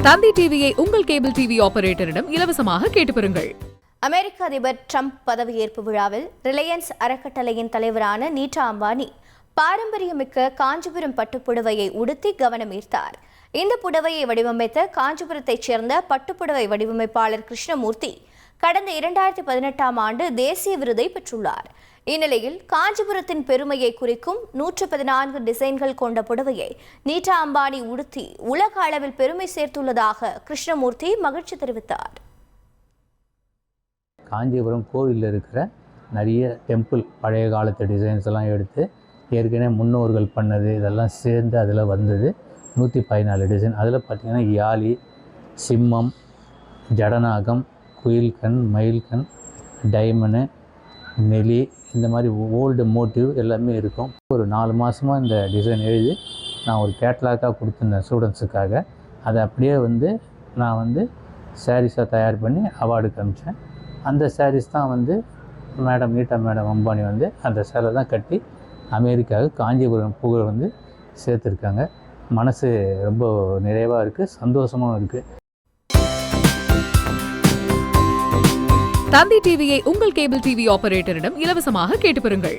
தந்தி டிவியை உங்கள் cable TV ஆபரேட்டரிடம் இலவசமாக கேட்டு பெறுங்கள். அமெரிக்க அதிபர் ட்ரம்ப் பதவியேற்பு விழாவில் ரிலையன்ஸ் அறக்கட்டளையின் தலைவரான நீட்டா அம்பானி பாரம்பரியமிக்க காஞ்சிபுரம் பட்டுப்புடவையை உடுத்தி கவனம் ஈர்த்தார். இந்த புடவையை வடிவமைத்த காஞ்சிபுரத்தைச் சேர்ந்த பட்டுப்புடவை வடிவமைப்பாளர் கிருஷ்ணமூர்த்தி கடந்த 2018ஆம் ஆண்டு தேசிய விருதை பெற்றுள்ளார். இந்நிலையில் காஞ்சிபுரத்தின் பெருமையை குறிக்கும் 114 டிசைன்கள் கொண்ட புடவையை நீட்டா அம்பானி உடுத்தி உலக அளவில் பெருமை சேர்த்துள்ளதாக கிருஷ்ணமூர்த்தி மகிழ்ச்சி தெரிவித்தார். காஞ்சிபுரம் கோவிலில் இருக்கிற நிறைய டெம்பிள் பழைய காலத்து டிசைன்ஸ் எல்லாம் எடுத்து ஏற்கனவே முன்னோர்கள் பண்ணது இதெல்லாம் சேர்ந்து அதில் வந்தது 114 டிசைன். அதில் பார்த்திங்கன்னா யாழி, சிம்மம், ஜடநாகம், குயில்கண், மயில்கண், டைமண்டு, நெலி, இந்த மாதிரி ஓல்டு மோட்டிவ் எல்லாமே இருக்கும். ஒரு 4 மாதமாக இந்த டிசைன் எழுதி நான் ஒரு கேட்லாக்காக கொடுத்துருந்தேன் ஸ்டூடெண்ட்ஸுக்காக. அதை அப்படியே நான் சாரீஸாக தயார் பண்ணி அவார்டுக்கு அனுப்பிச்சேன். அந்த சாரீஸ் தான் நீட்டா மேடம் அம்பானி அந்த சேலை தான் கட்டி அமெரிக்காவுக்கு காஞ்சிபுரம் புகழ் சேர்த்துருக்காங்க. மனசு ரொம்ப நிறைவாக இருக்குது, சந்தோஷமாகவும் இருக்குது. தந்தி டிவியை உங்கள் கேபிள் டிவி ஆபரேட்டரிடம் இலவசமாக கேட்டு பெறுங்கள்.